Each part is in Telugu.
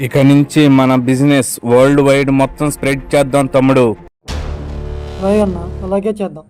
ఇక నుంచి మన బిజినెస్ వరల్డ్ వైడ్ మొత్తం స్ప్రెడ్ చేద్దాం తమ్ముడు. అలాగే అన్న, అలాగే చేద్దాం.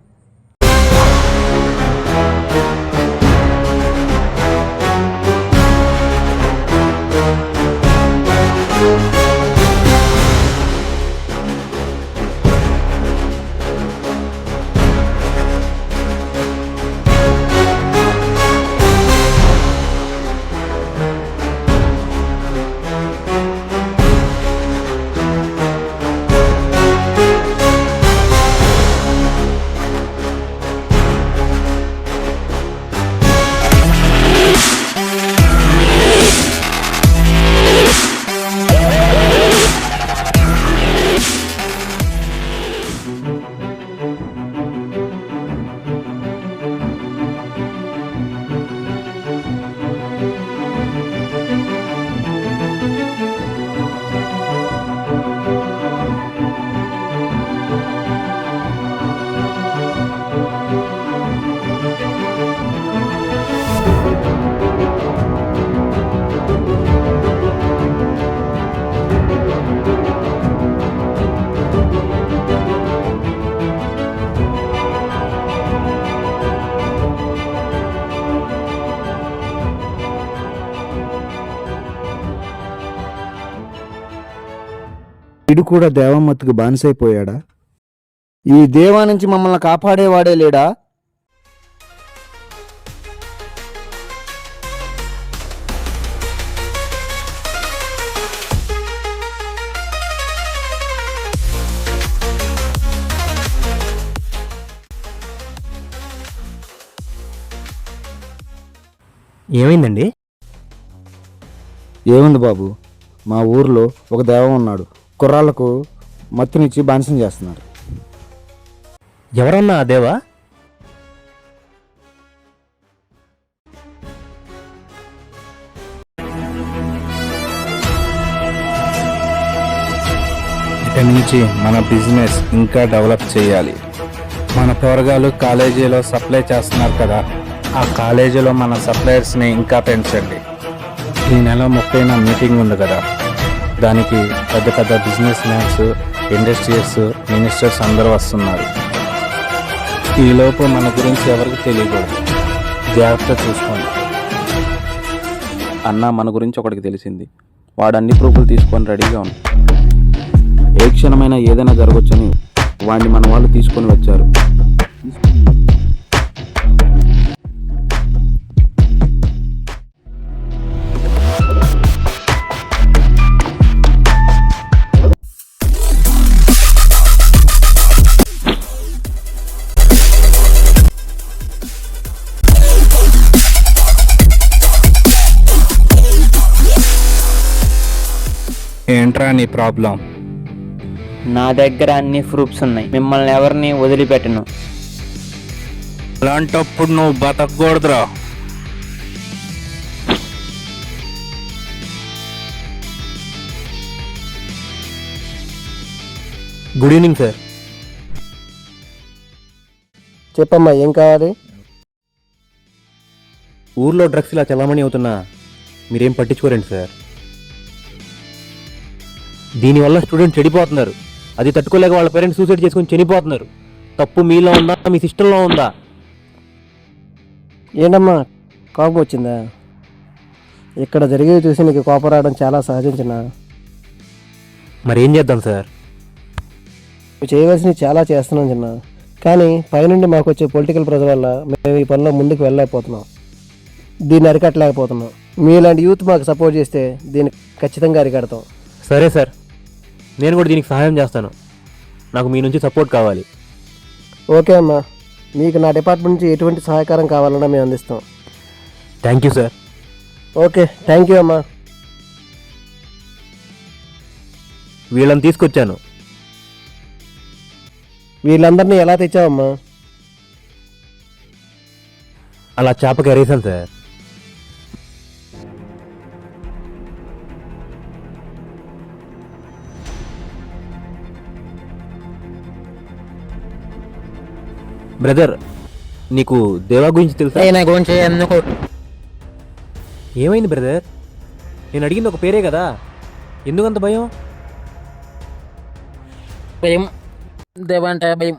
వీడు కూడా దేవమ్మత్తుకు బానిసైపోయాడా? ఈ దేవా నుంచి మమ్మల్ని కాపాడేవాడే లేడా? ఏమైందండి? ఏముంది బాబు, మా ఊర్లో ఒక దేవం ఉన్నాడు. కుర్రాళ్లకు మత్తునిచ్చి బానిసం చేస్తున్నారు. ఎవరన్నా ఆ దేవా? ఇక నుంచి మన బిజినెస్ ఇంకా డెవలప్ చేయాలి. మన పోరగాళ్ళు కాలేజీలో సప్లై చేస్తున్నారు కదా, ఆ కాలేజీలో మన సప్లయర్స్ని ఇంకా పెంచండి. ఈ నెల 30న మీటింగ్ ఉంది కదా, దానికి పెద్ద పెద్ద బిజినెస్ మ్యాన్స్, ఇండస్ట్రియల్స్, మినిస్టర్స్ అందరూ వస్తున్నారు. ఈలోపు మన గురించి ఎవరికి తెలియకూడదు, జాగ్రత్త చూసుకోండి. అన్న, మన గురించి ఒకటికి తెలిసింది. వాడు అన్ని ప్రూఫ్లు తీసుకొని రెడీగా ఉంది. ఏ క్షణమైనా ఏదైనా జరగవచ్చని వాడిని మన వాళ్ళు తీసుకొని వచ్చారు. ఏంట్రా నీ ప్రాబ్లం? నా దగ్గర అన్ని ప్రూఫ్స్ ఉన్నాయి. మిమ్మల్ని ఎవరిని వదిలిపెట్టను. అలాంటప్పుడు నువ్వు బతకూడదురా. Good evening sir. చెప్పమ్మా, ఏం కావాలి? ఊర్లో డ్రగ్స్ ఇలా చలామణి అవుతున్నా మీరేం పట్టించుకోరండి సార్. దీనివల్ల స్టూడెంట్స్ చెడిపోతున్నారు. అది తట్టుకోలేక వాళ్ళ పేరెంట్స్ సూసైడ్ చేసుకుని చనిపోతున్నారు. తప్పు మీలో ఉందా, మీ సిస్టంలో ఉందా? ఏంటమ్మా, కోపం వచ్చిందా? ఇక్కడ జరిగేది చూసి నీకు కోపం రావడం చాలా సహజించిన. మరి ఏం చేద్దాం సార్? నువ్వు చేయవలసినవి చాలా చేస్తున్నాం చిన్న, కానీ పైనుండి మాకు వచ్చే పొలిటికల్ ప్రెజర్ వల్ల మేము ఈ పనిలో ముందుకు వెళ్ళలేకపోతున్నాం. దీన్ని అరికట్టలేకపోతున్నాం. మీలాంటి యూత్ మాకు సపోర్ట్ చేస్తే దీన్ని ఖచ్చితంగా అరికడతాం. సరే సార్, నేను కూడా దీనికి సహాయం చేస్తాను. నాకు మీ నుంచి సపోర్ట్ కావాలి. ఓకే అమ్మా, మీకు నా డిపార్ట్మెంట్ నుంచి ఎటువంటి సహకారం కావాలన్నా మేము అందిస్తాం. Thank you sir. Okay, thank you అమ్మా. వీళ్ళని తీసుకొచ్చాను. వీళ్ళందరినీ ఎలా తెచ్చావమ్మా? అలా చేపకి ఎరేసాను సార్. బ్రదర్, నీకు దేవా గురించి తెలుసా? నా గురించి ఎందుకు? ఏమైంది బ్రదర్? నేను అడిగింది ఒక పేరే కదా. ఎందుకంత భయం? భయం, దేవంటే భయం.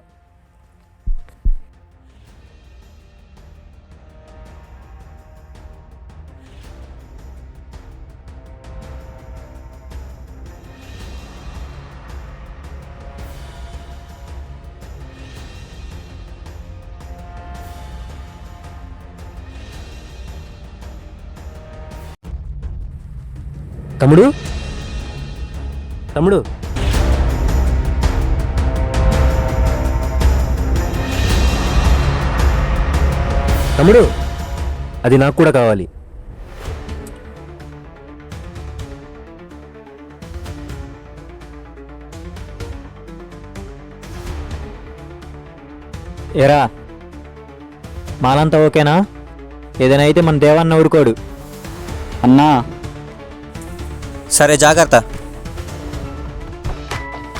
తమ్ముడు, తమ్ముడు, తమ్ముడు, అది నాకు కూడా కావాలి. ఎరా, మాలంతా ఓకేనా? ఏదైనా అయితే మన దేవన్న ఊరుకోడు. అన్నా, సరే జాగ్రత్త.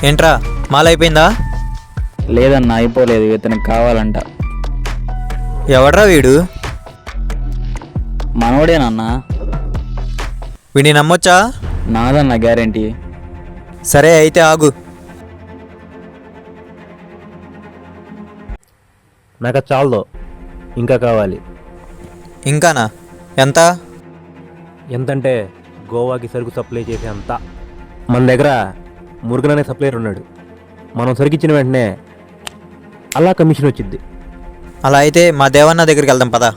ఏంట్రా మాల అయిపోయిందా? లేదన్నా, అయిపోలేదు. ఇతనికి కావాలంట. ఎవడ్రా వీడు? మనోడేనన్నా. వీడిని నమ్మొచ్చా? నాదన్న గ్యారెంటీ. సరే అయితే ఆగు. నాకు అది చాలదో, ఇంకా కావాలి. ఇంకానా? ఎంత? ఎంతంటే గోవాకి సరుకు సప్లై చేసే అంత. మన దగ్గర మురుగన్ అనే సప్లైయర్ ఉన్నాడు. మనం సరుకు ఇచ్చిన వెంటనే అలా కమిషన్ వచ్చింది. అలా అయితే మా దేవన్న దగ్గరికి వెళ్దాం పదా.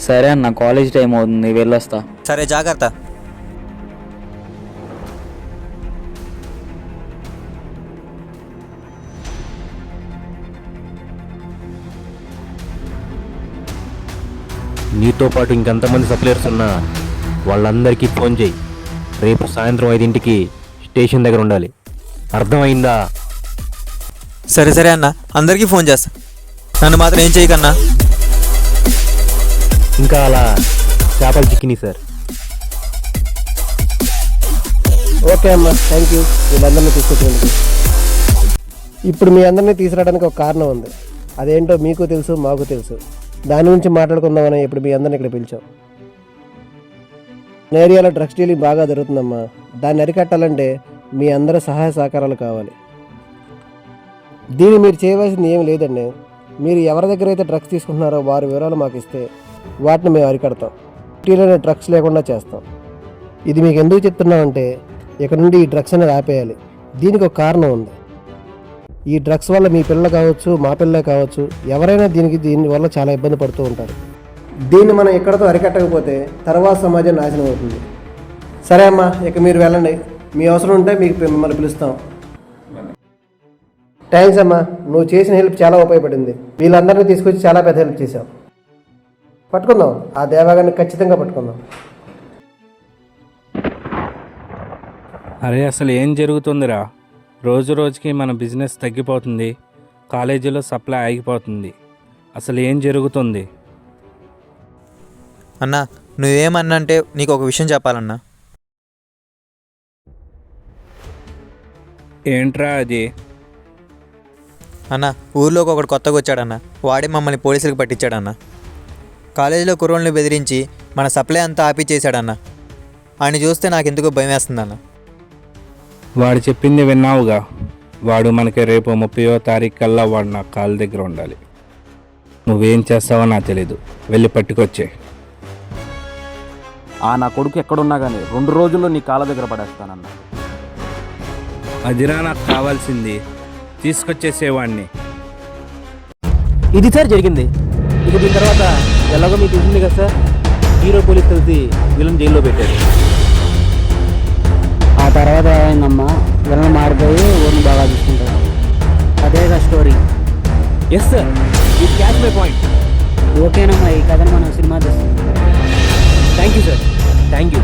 సరే అన్న, కాలేజ్ టైం అవుతుంది, వెళ్ళొస్తా. సరే జాగ్రత్త. నీతో పాటు ఇంకెంతమంది సప్లైయర్స్ ఉన్నా వాళ్ళందరికీ ఫోన్ చేయి. రేపు సాయంత్రం 5 స్టేషన్ దగ్గర ఉండాలి. అర్థమైందా? సరే సరే అన్న, అందరికీ ఫోన్ చేస్తా. నన్ను మాత్రం ఏం చేయకన్నా. ఇంకా అలా చేపలు చిక్కినాయి సార్. ఓకే అమ్మా, థ్యాంక్ యూ వీళ్ళందరినీ తీసుకొచ్చినందుకు. ఇప్పుడు మీ అందరినీ తీసుకురావడానికి ఒక కారణం ఉంది. అదేంటో మీకు తెలుసు, మాకు తెలుసు. దాని గురించి మాట్లాడుకుందామని ఇప్పుడు మీ అందరిని ఇక్కడ పిలిచాం. ఏరియాలో డ్రగ్స్ డీలింగ్ బాగా జరుగుతుందమ్మా. దాన్ని అరికట్టాలంటే మీ అందరూ సహాయ సహకారాలు కావాలి. దీన్ని మీరు చేయవలసింది ఏమి లేదండి. మీరు ఎవరి దగ్గర అయితే డ్రగ్స్ తీసుకుంటున్నారో వారి వివరాలు మాకు ఇస్తే వాటిని మేము అరికడతాం. సిటీలోనే డ్రగ్స్ లేకుండా చేస్తాం. ఇది మీకు ఎందుకు చెప్తున్నామంటే ఇక్కడ నుండి ఈ డ్రగ్స్ అనేది ఆపేయాలి. దీనికి ఒక కారణం ఉంది. ఈ డ్రగ్స్ వల్ల మీ పిల్లలు కావచ్చు, మా పిల్లలే కావచ్చు, ఎవరైనా దీనివల్ల చాలా ఇబ్బంది పడుతూ ఉంటారు. దీన్ని మనం ఎక్కడితో అరికట్టకపోతే తర్వాత సమాజం నాశనం అవుతుంది. సరే అమ్మా, ఇక మీరు వెళ్ళండి. మీ అవసరం ఉంటే మీకు మిమ్మల్ని పిలుస్తాం. థ్యాంక్స్ అమ్మా, నువ్వు చేసిన హెల్ప్ చాలా ఉపయోగపడింది. వీళ్ళందరినీ తీసుకొచ్చి చాలా పెద్ద హెల్ప్ చేశావు. పట్టుకుందాం, ఆ దేవాగాన్ని ఖచ్చితంగా పట్టుకుందాం. అరే అసలు ఏం జరుగుతుందిరా? రోజు రోజుకి మన బిజినెస్ తగ్గిపోతుంది, కాలేజీలో సప్లై ఆగిపోతుంది. అసలు ఏం జరుగుతుంది? అన్నా, నువ్వేమన్నంటే నీకు ఒక విషయం చెప్పాలన్నా. ఏంట్రా అది? అన్న, ఊర్లోకి ఒకడు కొత్తగా వచ్చాడన్న. వాడే మమ్మల్ని పోలీసులకు పట్టించాడన్న. కాలేజీలో కుర్రోళ్ళని బెదిరించి మన సప్లై అంతా ఆపిచ్చేశాడన్న. ఆయన చూస్తే నాకు ఎందుకో భయం వేస్తుందన్న. వాడు చెప్పింది విన్నావుగా. వాడు మనకి రేపు 30వ తారీఖు కల్లా వాడు నా కాళ్ళ దగ్గర ఉండాలి. నువ్వేం చేస్తావో నాకు తెలీదు, వెళ్ళి పట్టుకొచ్చే. నా కొడుకు ఎక్కడున్నా కానీ 2 రోజుల్లో నీ కాళ్ళ దగ్గర పడేస్తానన్నా. అదిరా నాకు కావాల్సింది, తీసుకొచ్చేసేవాడిని. ఇది సార్ జరిగింది. ఇక దీని తర్వాత ఎలాగో మీకు తెలిసింది కదా సార్, హీరో పోలీస్ కలిసి వీళ్ళని జైల్లో పెట్టారు. ఆ తర్వాత ఏమైందమ్మా, విలన్ మారిపోయి ఊరిని బాగా చూసుకుంటారు. అదేగా స్టోరీ. ఎస్ సార్, ఇది క్యాచ్ మై పాయింట్. ఓకేనమ్మా, ఈ కథను మనం సినిమా తీస్తాం. Thank you sir, thank you.